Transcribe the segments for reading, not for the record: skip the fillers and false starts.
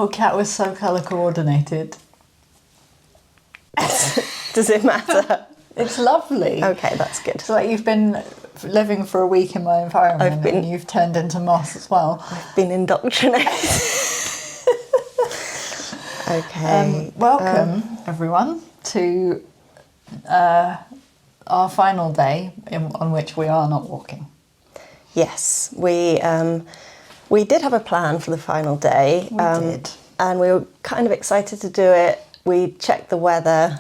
Oh, Kat was so colour coordinated. Does it matter? It's lovely. Okay, that's good. It's like you've been living for a week in my environment and you've turned into moss as well. I've been indoctrinated. Okay. Welcome, everyone, to our final day on which we are not walking. Yes, we did have a plan for the final day. We did. And we were kind of excited to do it. We checked the weather.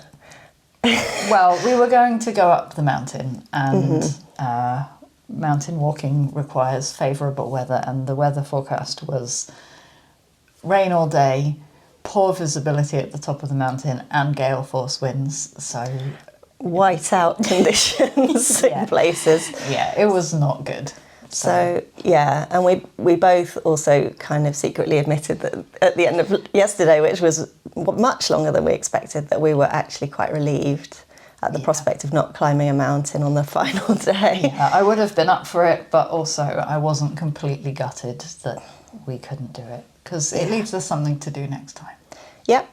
Well, we were going to go up the mountain, and mountain walking requires favourable weather, and the weather forecast was rain all day, poor visibility at the top of the mountain, and gale force winds, so... Whiteout conditions in places. Yeah, it was not good. So, yeah, and we both also kind of secretly admitted that at the end of yesterday, which was much longer than we expected, that we were actually quite relieved at the prospect of not climbing a mountain on the final day. Yeah, I would have been up for it, but also I wasn't completely gutted that we couldn't do it, because it leaves us something to do next time. Yep,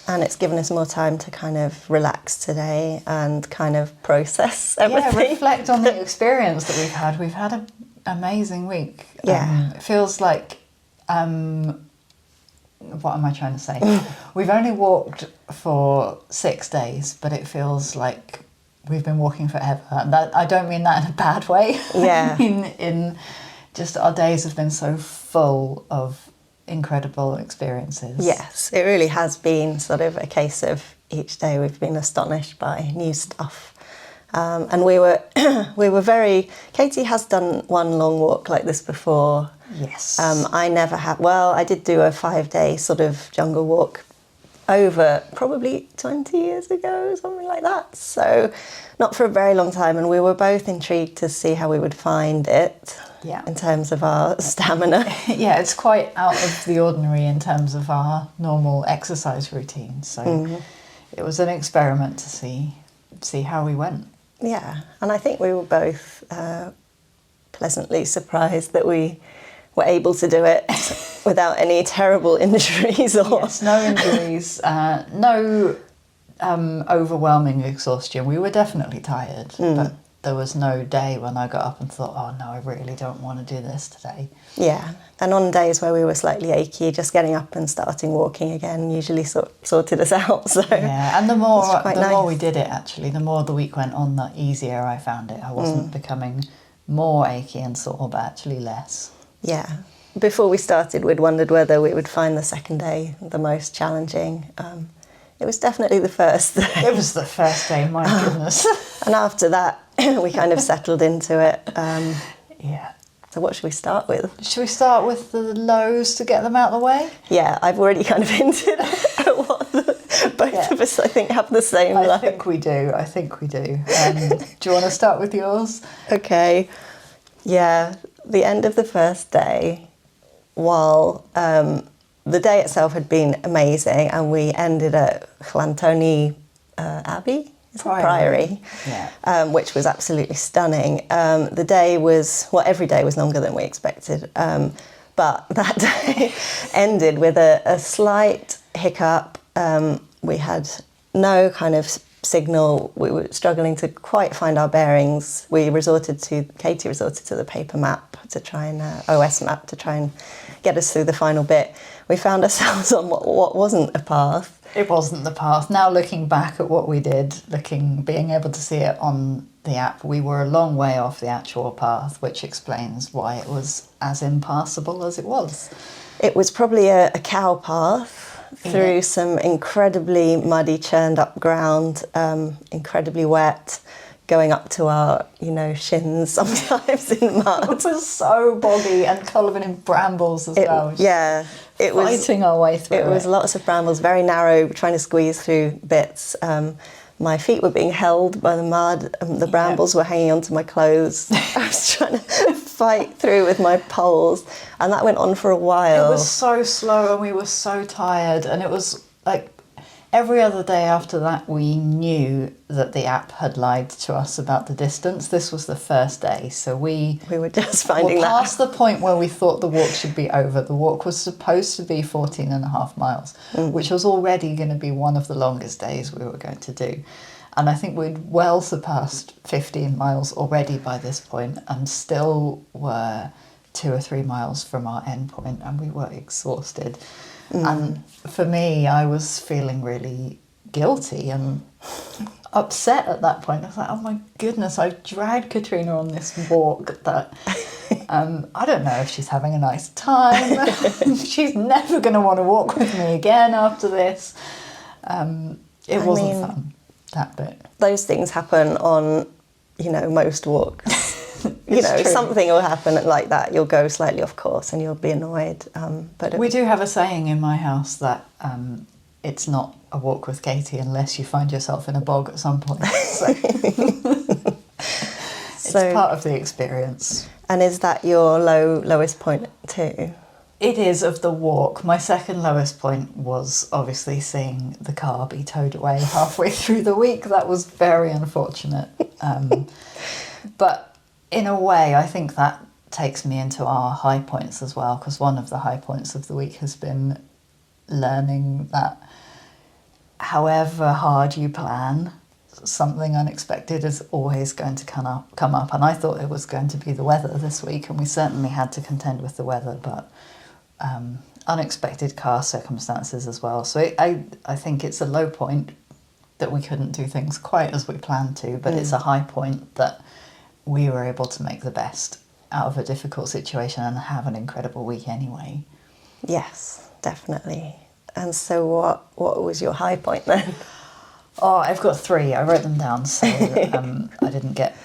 and it's given us more time to kind of relax today and kind of process everything. Yeah, reflect on the experience that we've had. We've had an amazing week. Yeah. It feels like... what am I trying to say? We've only walked for 6 days, but it feels like we've been walking forever. And that, I don't mean that in a bad way. Yeah. I mean, in just our days have been so full of incredible experiences. Yes, it really has been sort of a case of each day we've been astonished by new stuff. And we were very... Katie has done one long walk like this before. Yes. I never have. Well, I did do a 5-day sort of jungle walk over probably 20 years ago, something like that. So not for a very long time. And we were both intrigued to see how we would find it in terms of our stamina. Yeah, it's quite out of the ordinary in terms of our normal exercise routine. So it was an experiment to see how we went. Yeah, and I think we were both pleasantly surprised that we were able to do it without any terrible injuries. Yes, no injuries, no overwhelming exhaustion. We were definitely tired, but there was no day when I got up and thought, oh no, I really don't want to do this today. Yeah, and on days where we were slightly achy, just getting up and starting walking again usually sorted us out. So yeah, and the more we did it, actually, the more the week went on, the easier I found it. I wasn't becoming more achy and sore, but actually less. Yeah. Before we started, we'd wondered whether we would find the second day the most challenging. It was definitely the first day. It was the first day, my goodness. And after that, we kind of settled into it. Yeah. So what should we start with? Should we start with the lows to get them out of the way? Yeah, I've already kind of hinted at what both of us, I think, have the same low. I think we do. Do you want to start with yours? Okay. Yeah, the end of the first day, while the day itself had been amazing, and we ended at Llantoni Abbey? Priory, which was absolutely stunning. The day was, every day was longer than we expected, but that day ended with a slight hiccup. We had no kind of signal. We were struggling to quite find our bearings. Katie resorted to the paper map to try and, OS map to try and get us through the final bit. We found ourselves on what wasn't a path. It wasn't the path. Now looking back at what we did, being able to see it on the app, we were a long way off the actual path, which explains why it was as impassable as it was. It was probably a cow path through some incredibly muddy, churned up ground, incredibly wet, going up to our, shins sometimes in mud. It was so boggy and covered in brambles as well. Yeah. It was fighting our way through. It was lots of brambles, very narrow, trying to squeeze through bits. My feet were being held by the mud, the brambles were hanging onto my clothes. I was trying to fight through with my poles, and that went on for a while. It was so slow and we were so tired, and it was like every other day after that, we knew that the app had lied to us about the distance. This was the first day, so we were just finding were that past the point where we thought the walk should be over. The walk was supposed to be 14 and a half miles, which was already going to be one of the longest days we were going to do. And I think we'd well surpassed 15 miles already by this point, and still were 2 or 3 miles from our end point, and we were exhausted. And for me, I was feeling really guilty and upset at that point. I was like, oh my goodness, I've dragged Katriona on this walk that I don't know if she's having a nice time. She's never going to want to walk with me again after this. It wasn't fun, that bit. Those things happen on, most walks. True. Something will happen like that. You'll go slightly off course and you'll be annoyed. But we do have a saying in my house that it's not a walk with Katie unless you find yourself in a bog at some point. So it's part of the experience. And is that your lowest point too? It is of the walk. My second lowest point was obviously seeing the car be towed away halfway through the week. That was very unfortunate. But in a way, I think that takes me into our high points as well, because one of the high points of the week has been learning that however hard you plan, something unexpected is always going to come up. And I thought it was going to be the weather this week, and we certainly had to contend with the weather, but unexpected car circumstances as well. So I think it's a low point that we couldn't do things quite as we planned to, but it's a high point that we were able to make the best out of a difficult situation and have an incredible week anyway. Yes, definitely. And so what was your high point then? Oh, I've got 3. I wrote them down so I didn't get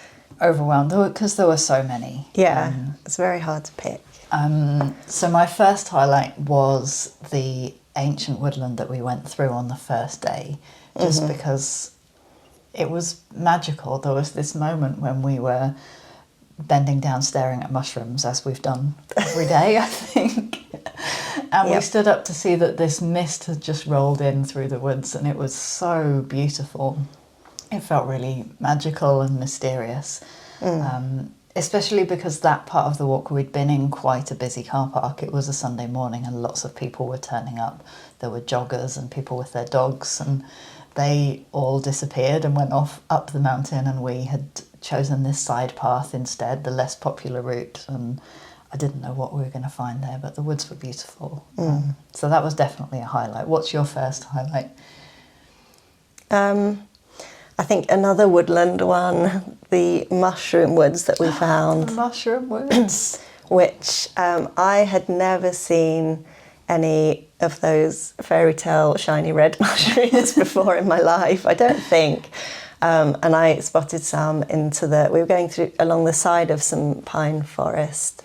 overwhelmed because there were so many. Yeah, it's very hard to pick. So my first highlight was the ancient woodland that we went through on the first day, just because it was magical. There was this moment when we were bending down staring at mushrooms, as we've done every day, I think. And we stood up to see that this mist had just rolled in through the woods, and it was so beautiful. It felt really magical and mysterious, especially because that part of the walk, we'd been in quite a busy car park. It was a Sunday morning and lots of people were turning up. There were joggers and people with their dogs, and they all disappeared and went off up the mountain, and we had chosen this side path instead, the less popular route, and I didn't know what we were going to find there, but the woods were beautiful. So that was definitely a highlight. What's your first highlight? I think another woodland one, the mushroom woods that we found. The mushroom woods. Which I had never seen any of those fairy tale shiny red mushrooms before in my life, I don't think. And I spotted some we were going along the side of some pine forest.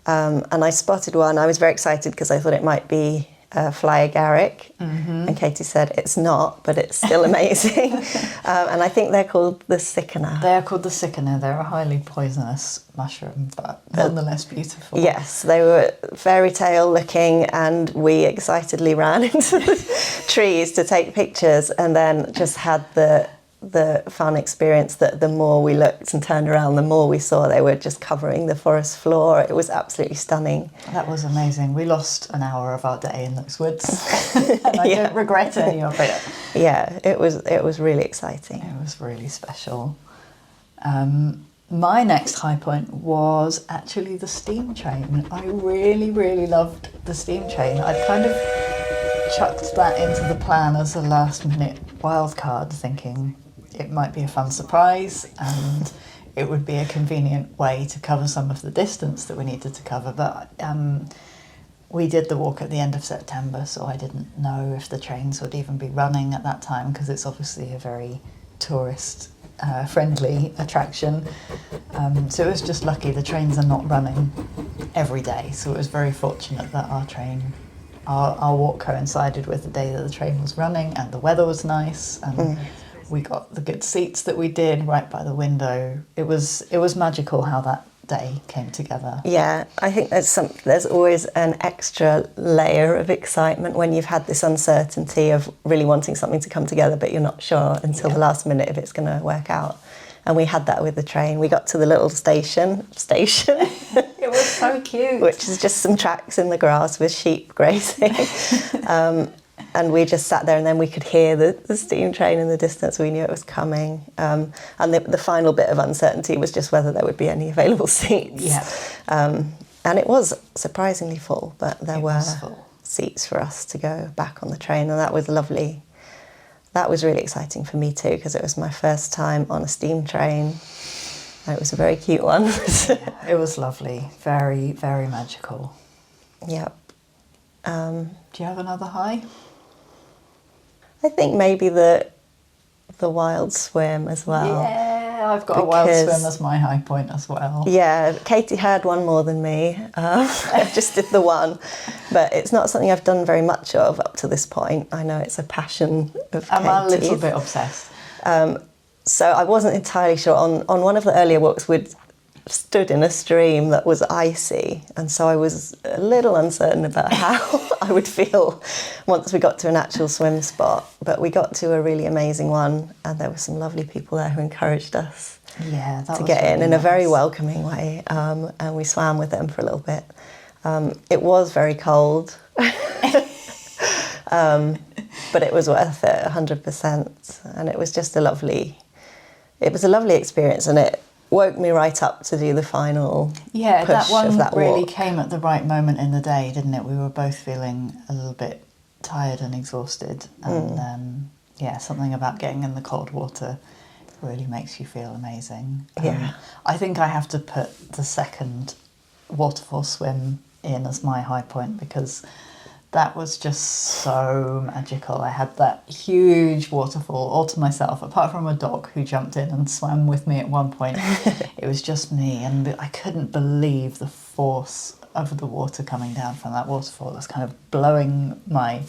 And I spotted one. I was very excited because I thought it might be fly agaric. And Katie said it's not, but it's still amazing. And I think they're called the sickener. They're called the sickener. They're a highly poisonous mushroom, but nonetheless beautiful. Yes, they were fairy tale looking, and we excitedly ran into the trees to take pictures, and then just had the fun experience that the more we looked and turned around, the more we saw they were just covering the forest floor. It was absolutely stunning. That was amazing. We lost an hour of our day in those woods, and I don't regret any of it. Yeah, it was really exciting. It was really special. My next high point was actually the steam train. I really, really loved the steam train. I'd kind of chucked that into the plan as a last minute wild card, thinking it might be a fun surprise and it would be a convenient way to cover some of the distance that we needed to cover. But we did the walk at the end of September, so I didn't know if the trains would even be running at that time, because it's obviously a very tourist friendly attraction. So it was just lucky the trains are not running every day, so it was very fortunate that our walk coincided with the day that the train was running, and the weather was nice, and we got the good seats that we did right by the window. It was magical how that day came together. Yeah, I think there's always an extra layer of excitement when you've had this uncertainty of really wanting something to come together, but you're not sure until the last minute if it's going to work out. And we had that with the train. We got to the little station. It was so cute. Which is just some tracks in the grass with sheep grazing. And we just sat there, and then we could hear the steam train in the distance. We knew it was coming. And the final bit of uncertainty was just whether there would be any available seats. Yeah. And it was surprisingly full, but there were seats for us to go back on the train, and that was lovely. That was really exciting for me too, because it was my first time on a steam train. And it was a very cute one. It was lovely. Very, very magical. Yep. Do you have another high? I think maybe the wild swim as well. Yeah, I've got a wild swim as my high point as well. Yeah, Katie had one more than me. I just did the one, but it's not something I've done very much of up to this point. I know it's a passion of Katie's. I'm a little bit obsessed. So I wasn't entirely sure. On one of the earlier walks, we'd stood in a stream that was icy, and so I was a little uncertain about how I would feel once we got to an actual swim spot. But we got to a really amazing one, and there were some lovely people there who encouraged us to get in a very welcoming way, and we swam with them for a little bit. It was very cold, but it was worth it 100%, and it was just a lovely experience, and it woke me right up to do the final push that one of that really walk. came at the right moment in the day, didn't it? We were both feeling a little bit tired and exhausted, and something about getting in the cold water really makes you feel amazing. I think I have to put the second waterfall swim in as my high point, because that was just so magical. I had that huge waterfall all to myself, apart from a dog who jumped in and swam with me at one point. It was just me, and I couldn't believe the force of the water coming down from that waterfall. It was kind of blowing my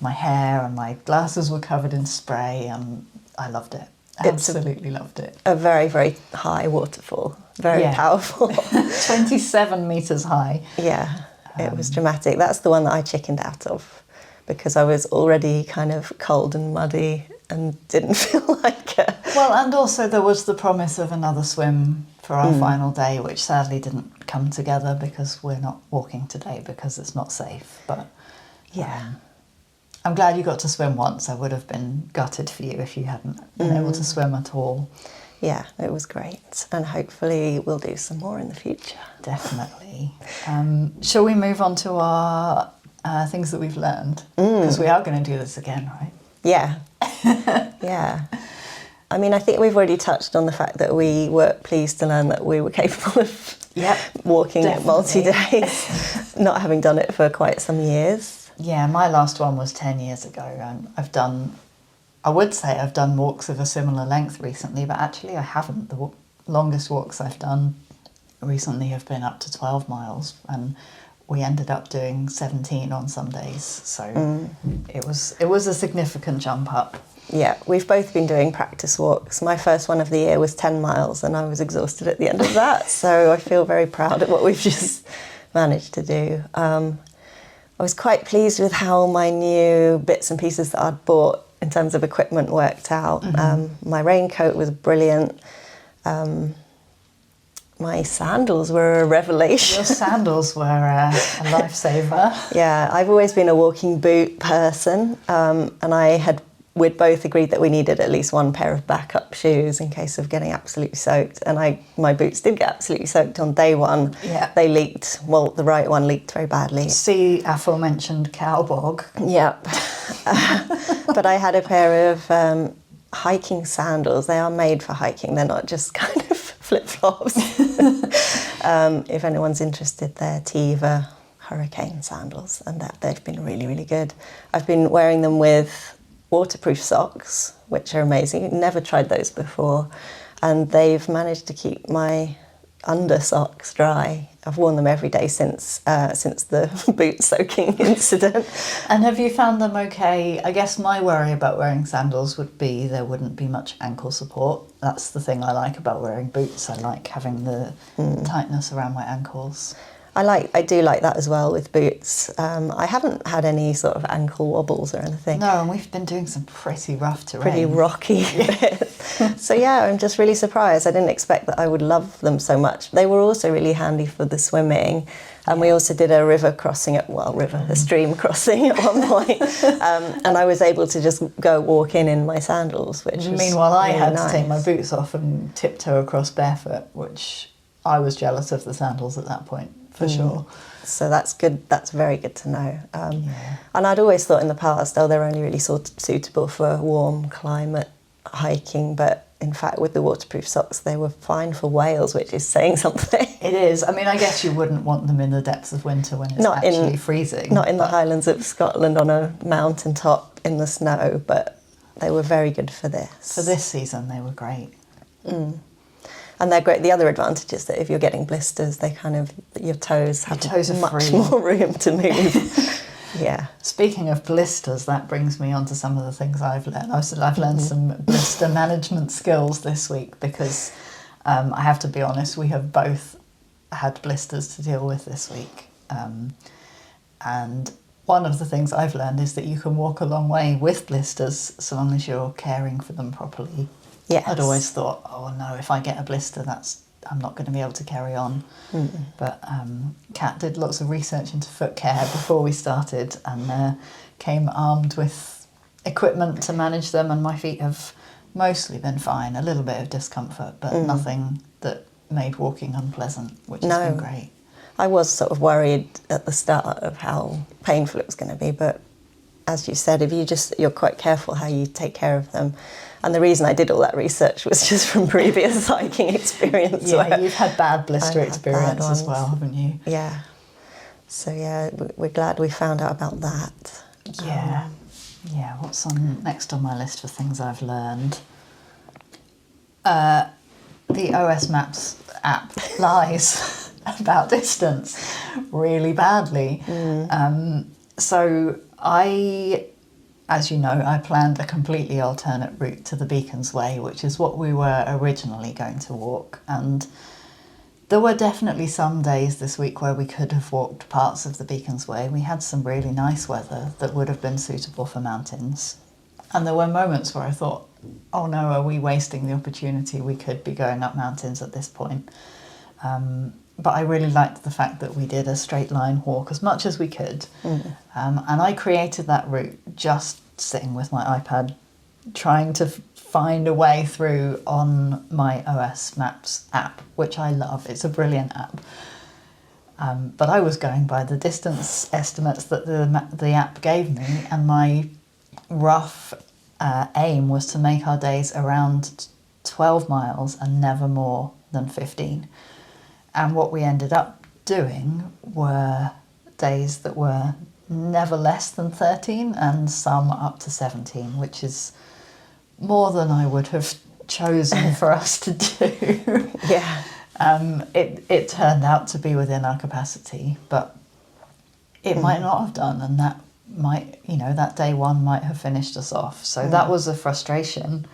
hair, and my glasses were covered in spray, and I loved it. Absolutely loved it. A very, very high waterfall, very powerful. 27 metres high. Yeah. It was dramatic. That's the one that I chickened out of, because I was already kind of cold and muddy and didn't feel like it. Well, and also there was the promise of another swim for our final day, which sadly didn't come together because we're not walking today because it's not safe. But I'm glad you got to swim once. I would have been gutted for you if you hadn't been able to swim at all. Yeah, it was great, and hopefully we'll do some more in the future. Definitely. Shall we move on to our things that we've learned? Because we are going to do this again, right? Yeah. Yeah. I mean, I think we've already touched on the fact that we were pleased to learn that we were capable of walking multi-days, not having done it for quite some years. Yeah, my last one was 10 years ago, and I would say I've done walks of a similar length recently, but actually I haven't. The longest walks I've done recently have been up to 12 miles, and we ended up doing 17 on some days. So it was a significant jump up. Yeah, we've both been doing practice walks. My first one of the year was 10 miles, and I was exhausted at the end of that. So I feel very proud of what we've just managed to do. I was quite pleased with how my new bits and pieces that I'd bought in terms of equipment worked out. My raincoat was brilliant. My sandals were a revelation. Your sandals were a lifesaver. Yeah, I've always been a walking boot person, and we'd both agreed that we needed at least one pair of backup shoes in case of getting absolutely soaked. And my boots did get absolutely soaked on day one. Yeah. They leaked. Well, the right one leaked very badly. See aforementioned cow bog. Yep. But I had a pair of hiking sandals. They are made for hiking. They're not just kind of flip-flops. If anyone's interested, they're Teva Hurricane sandals, and they've been really, really good. I've been wearing them with waterproof socks, which are amazing. Never tried those before, and they've managed to keep my under socks dry. I've worn them every day since the boot soaking incident. And have you found them okay? I guess my worry about wearing sandals would be there wouldn't be much ankle support. That's the thing I like about wearing boots. I like having the tightness around my ankles. I do like that as well with boots. I haven't had any sort of ankle wobbles or anything. No, and we've been doing some pretty rough terrain. Pretty rocky bits. So yeah, I'm just really surprised. I didn't expect that I would love them so much. They were also really handy for the swimming. And we also did a a stream crossing at one point. And I was able to just go walk in my sandals, which was Meanwhile, I really had nice. to take my boots off and tiptoe across barefoot, which I was jealous of the sandals at that point, for sure. So that's good. That's very good to know. And I'd always thought in the past, they're only really suitable for warm climate hiking. But in fact, with the waterproof socks, they were fine for Wales, which is saying something. It is. I mean, I guess you wouldn't want them in the depths of winter when it's actually freezing. Not in the Highlands of Scotland on a mountain top in the snow, but they were very good for this. For this season, they were great. And they're great. The other advantage is that if you're getting blisters, your toes have much free. more room to move. Yeah. Speaking of blisters, that brings me on to some of the things I've learned. I've learned some blister management skills this week because I have to be honest, we have both had blisters to deal with this week. And one of the things I've learned is that you can walk a long way with blisters so long as you're caring for them properly. Yes. I'd always thought, oh no, if I get a blister, I'm not going to be able to carry on. But Kat did lots of research into foot care before we started and came armed with equipment to manage them, and my feet have mostly been fine. A little bit of discomfort, but nothing that made walking unpleasant, which has been great. I was sort of worried at the start of how painful it was going to be, but as you said, if you're quite careful how you take care of them. And the reason I did all that research was just from previous hiking experience. Yeah, you've had bad blister experience bad as well, haven't you? Yeah. So yeah, we're glad we found out about that. Yeah. Yeah, what's next on my list for things I've learned? The OS Maps app lies about distance really badly. So as you know, I planned a completely alternate route to the Beacons Way, which is what we were originally going to walk. And there were definitely some days this week where we could have walked parts of the Beacons Way. We had some really nice weather that would have been suitable for mountains. And there were moments where I thought, oh no, are we wasting the opportunity? We could be going up mountains at this point. But I really liked the fact that we did a straight line walk as much as we could. And I created that route just sitting with my iPad, trying to find a way through on my OS Maps app, which I love. It's a brilliant app. But I was going by the distance estimates that the app gave me, and my rough aim was to make our days around 12 miles and never more than 15. And what we ended up doing were days that were never less than 13 and some up to 17, which is more than I would have chosen for us to do. Yeah. It turned out to be within our capacity, but it might not have done, and that might, that day one might have finished us off. So that was a frustration.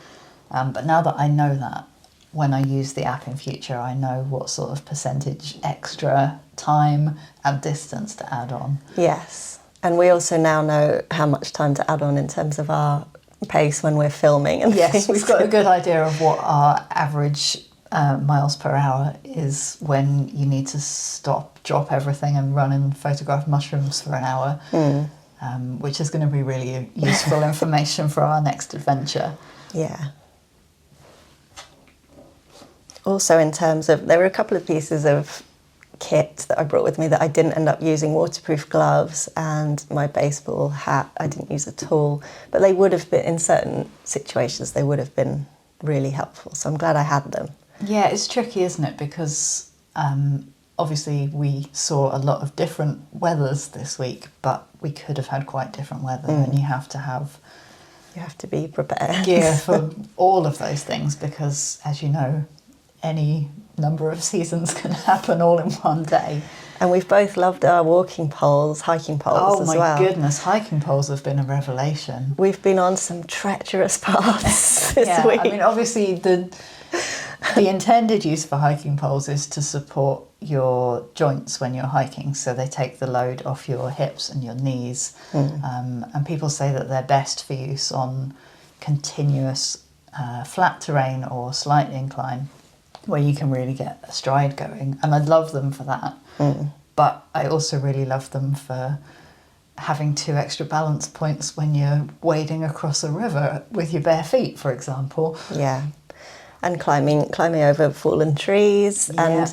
But now that I know that, when I use the app in future, I know what sort of percentage extra time and distance to add on. Yes. And we also now know how much time to add on in terms of our pace when we're filming. And yes, we've got a good idea of what our average miles per hour is when you need to stop, drop everything and run and photograph mushrooms for an hour, which is going to be really useful information for our next adventure. Yeah. Also, in terms of, there were a couple of pieces of kit that I brought with me that I didn't end up using. Waterproof gloves and my baseball hat I didn't use at all, but they would have been, in certain situations, they would have been really helpful. So I'm glad I had them. Yeah, it's tricky, isn't it? Because obviously we saw a lot of different weathers this week, but we could have had quite different weather, and you have to be prepared. Gear for all of those things because, as you know, any number of seasons can happen all in one day. And we've both loved our hiking poles as well. Oh my goodness, hiking poles have been a revelation. We've been on some treacherous paths this week. I mean, obviously the intended use for hiking poles is to support your joints when you're hiking, so they take the load off your hips and your knees. And people say that they're best for use on continuous flat terrain or slight incline, where you can really get a stride going. And I love them for that. But I also really love them for having 2 extra balance points when you're wading across a river with your bare feet, for example. Yeah. And climbing over fallen trees. Yeah.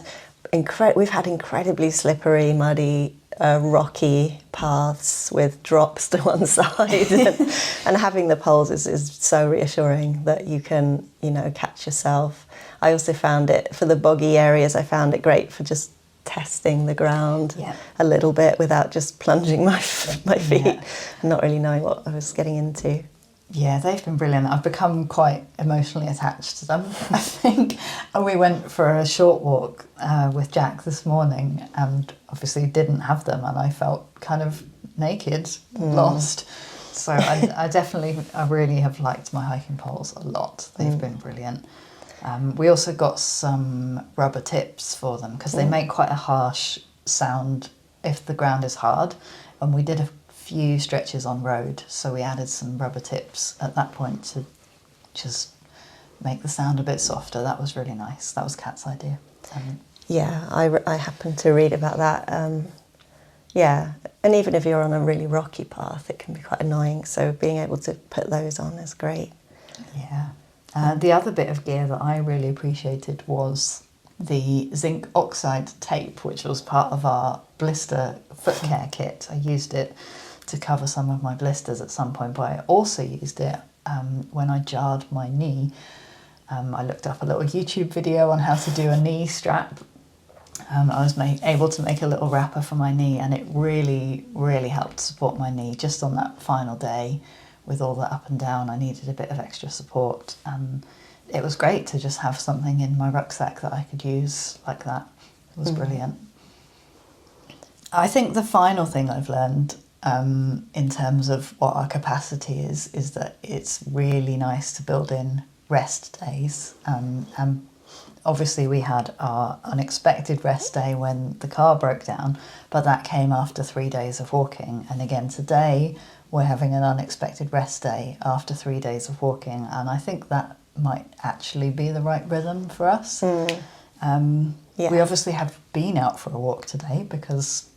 And we've had incredibly slippery, muddy, rocky paths with drops to one side. And having the poles is so reassuring that you can, catch yourself. I also found it, for the boggy areas, I found it great for just testing the ground a little bit without just plunging my feet and not really knowing what I was getting into. Yeah, they've been brilliant. I've become quite emotionally attached to them, I think. And we went for a short walk with Jack this morning and obviously didn't have them, and I felt kind of naked, lost. So I really have liked my hiking poles a lot. They've been brilliant. We also got some rubber tips for them because they make quite a harsh sound if the ground is hard, and we did a few stretches on road, so we added some rubber tips at that point to just make the sound a bit softer. That was really nice. That was Kat's idea. I happened to read about that. And even if you're on a really rocky path, it can be quite annoying, so being able to put those on is great. Yeah. The other bit of gear that I really appreciated was the zinc oxide tape, which was part of our Blister foot care kit. I used it to cover some of my blisters at some point, but I also used it when I jarred my knee. I looked up a little YouTube video on how to do a knee strap. I was able to make a little wrapper for my knee, and it really, really helped support my knee just on that final day. With all the up and down, I needed a bit of extra support, and it was great to just have something in my rucksack that I could use like that. It was brilliant. I think the final thing I've learned in terms of what our capacity is that it's really nice to build in rest days. And obviously we had our unexpected rest day when the car broke down, but that came after 3 days of walking. And again today, we're having an unexpected rest day after 3 days of walking, and I think that might actually be the right rhythm for us. We obviously have been out for a walk today because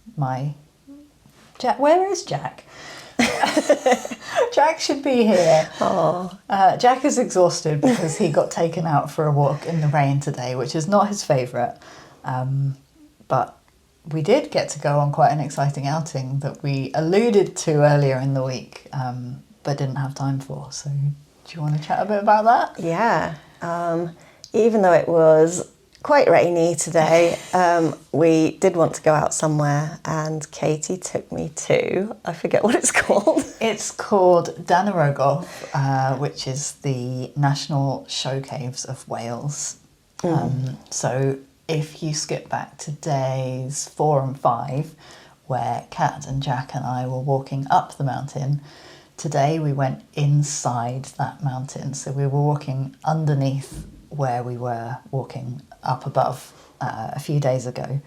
Jack, where is Jack? Jack should be here. Jack is exhausted because he got taken out for a walk in the rain today, which is not his favourite, but we did get to go on quite an exciting outing that we alluded to earlier in the week, but didn't have time for. So do you want to chat a bit about that? Yeah. Even though it was quite rainy today, we did want to go out somewhere, and Katie took me to, I forget what it's called. It's called Ogof, which is the National Showcaves of Wales. So if you skip back to days 4 and 5, where Kat and Jack and I were walking up the mountain, today we went inside that mountain. So we were walking underneath where we were walking up above a few days ago.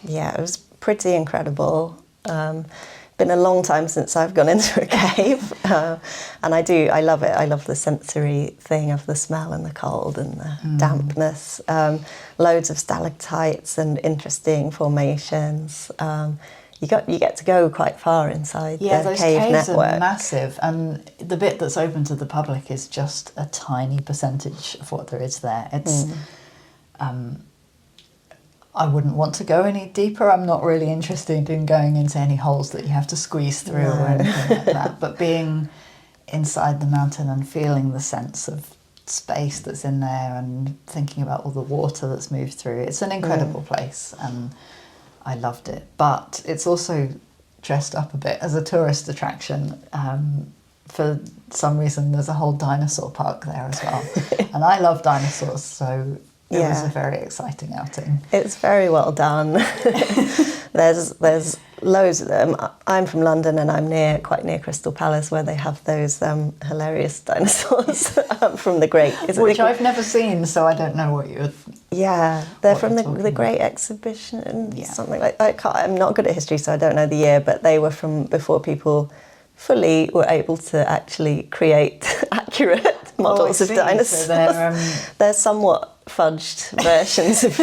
Yeah, it was pretty incredible. Been a long time since I've gone into a cave, and I love it. I love the sensory thing of the smell and the cold and the dampness. Loads of stalactites and interesting formations. You get to go quite far inside the those cave caves network. are massive, and the bit that's open to the public is just a tiny percentage of what there is there. It's I wouldn't want to go any deeper. I'm not really interested in going into any holes that you have to squeeze through or anything like that. But being inside the mountain and feeling the sense of space that's in there and thinking about all the water that's moved through, it's an incredible place, and I loved it. But it's also dressed up a bit as a tourist attraction. For some reason, there's a whole dinosaur park there as well. And I love dinosaurs, so It was a very exciting outing. It's very well done. There's loads of them. I'm from London and I'm quite near Crystal Palace, where they have those hilarious dinosaurs from the Great. Which I've never seen, so I don't know what you're... Yeah, they're from the Great Exhibition, something like that. I'm not good at history, so I don't know the year, but they were from before people fully were able to actually create accurate models of dinosaurs. So they're somewhat fudged versions of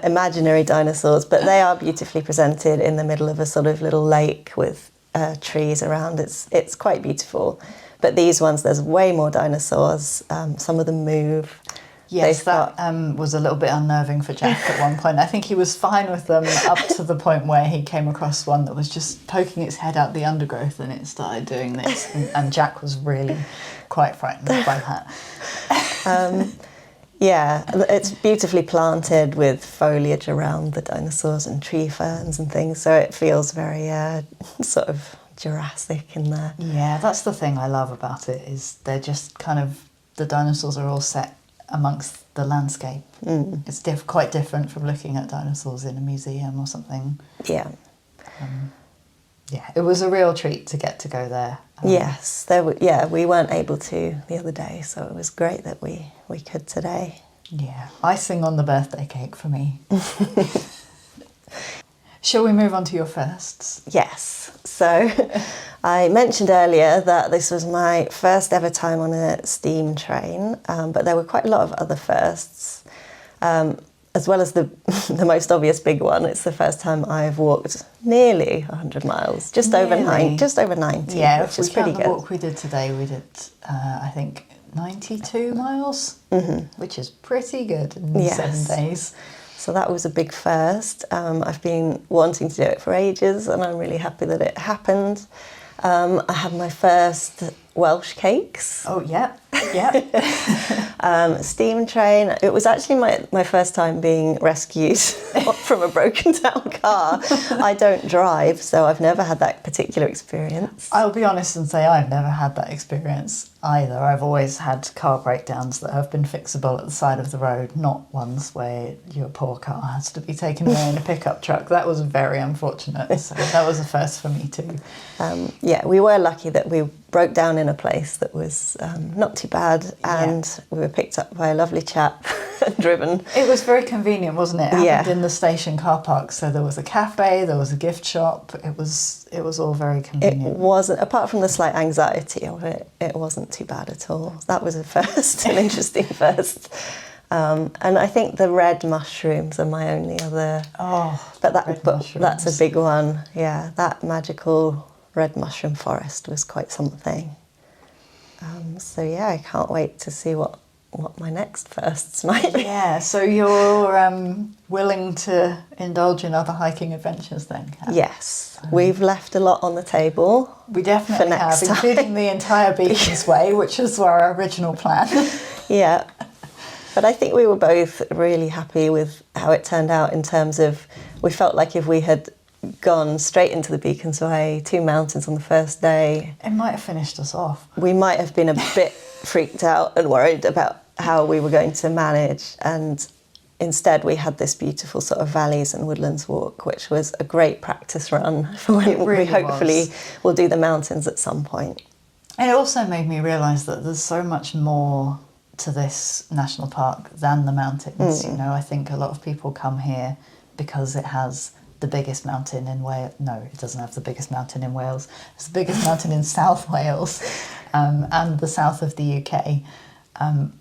imaginary dinosaurs, but they are beautifully presented in the middle of a sort of little lake with trees around. It's quite beautiful. But these ones, there's way more dinosaurs. Some of them move. Yes, that was a little bit unnerving for Jack at one point. I think he was fine with them up to the point where he came across one that was just poking its head out the undergrowth and it started doing this. And Jack was really quite frightened by that. Yeah, it's beautifully planted with foliage around the dinosaurs and tree ferns and things, so it feels very sort of Jurassic in there. Yeah, that's the thing I love about it, is they're just kind of, the dinosaurs are all set amongst the landscape. It's quite different from looking at dinosaurs in a museum or something. Yeah. Yeah, it was a real treat to get to go there. Yes, we weren't able to the other day, so it was great that we could today. Yeah, icing on the birthday cake for me. Shall we move on to your firsts? Yes. So I mentioned earlier that this was my first ever time on a steam train, but there were quite a lot of other firsts. As well as the most obvious big one, it's the first time I've walked nearly 100 miles, just over 90, yeah, which is pretty good. The walk we did today, we did, I think, 92 miles, which is pretty good in 7 days. So that was a big first. I've been wanting to do it for ages, and I'm really happy that it happened. I had my first Welsh cakes. Oh, yeah. Steam train. It was actually my first time being rescued from a broken down car. I don't drive, so I've never had that particular experience. I'll be honest and say I've never had that experience either. I've always had car breakdowns that have been fixable at the side of the road, not ones where your poor car has to be taken away in a pickup truck. That was very unfortunate, so that was a first for me too. We were lucky that we broke down in a place that was not too bad, and we were picked up by a lovely chap and driven. It was very convenient, wasn't it? It happened in the station car park, so there was a cafe, there was a gift shop. It was all very convenient. It wasn't, apart from the slight anxiety of it, it wasn't too bad at all. That was a first, an interesting first. And I think the red mushrooms are my only other. But that's a big one. Yeah, that magical red mushroom forest was quite something. I can't wait to see what my next firsts might be. Yeah, so you're willing to indulge in other hiking adventures then? Yes, we've left a lot on the table. We definitely have, including the entire Beacons Way, which was our original plan. Yeah, but I think we were both really happy with how it turned out, in terms of, we felt like if we had gone straight into the Beacons Way, 2 mountains on the first day, it might have finished us off. We might have been a bit freaked out and worried about how we were going to manage, and instead we had this beautiful sort of valleys and woodlands walk, which was a great practice run for when we hopefully will do the mountains at some point. And it also made me realise that there's so much more to this national park than the mountains. You know, I think a lot of people come here because it has the biggest mountain in Wales. No, it doesn't have the biggest mountain in Wales. It's the biggest mountain in South Wales and the south of the UK.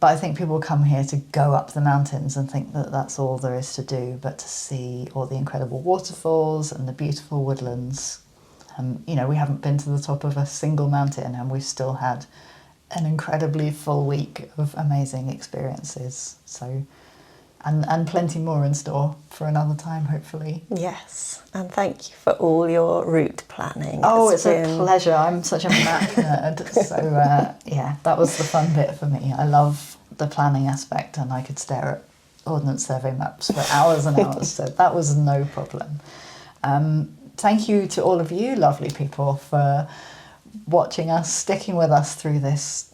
But I think people come here to go up the mountains and think that that's all there is to do, but to see all the incredible waterfalls and the beautiful woodlands. You know, we haven't been to the top of a single mountain, and we've still had an incredibly full week of amazing experiences. So, and plenty more in store for another time, hopefully. Yes, and thank you for all your route planning. It's a pleasure. I'm such a map nerd. So, that was the fun bit for me. I love the planning aspect, and I could stare at Ordnance Survey maps for hours and hours, so that was no problem. Thank you to all of you lovely people for watching us, sticking with us through this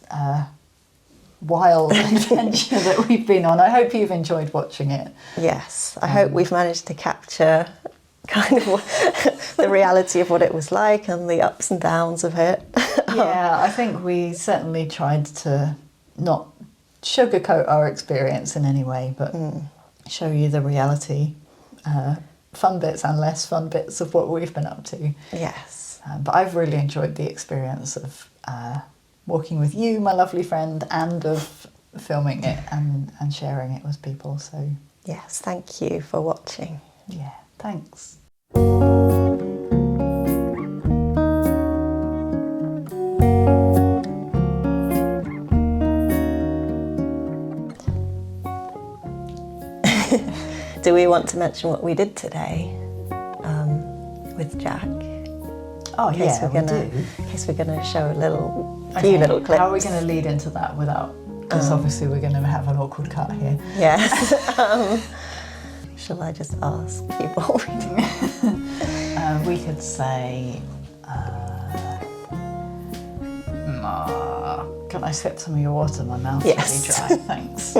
wild adventure that we've been on. I hope you've enjoyed watching it. Yes, I hope we've managed to capture kind of the reality of what it was like and the ups and downs of it. Yeah, I think we certainly tried to not sugarcoat our experience in any way, but show you the reality, fun bits and less fun bits of what we've been up to. Yes. But I've really enjoyed the experience of walking with you, my lovely friend, and of filming it and sharing it with people. So Yes, thank you for watching. yeah, thanks. Do we want to mention what we did today with Jack? Oh In case yeah, we're gonna, we do. In case we're going to show a few Okay, little clips. how are we going to lead into that without... Because obviously we're going to have an awkward cut here. Yes. Shall I just ask you what we did? We could say... can I sip some of your water? My mouth's Yes. really dry, thanks.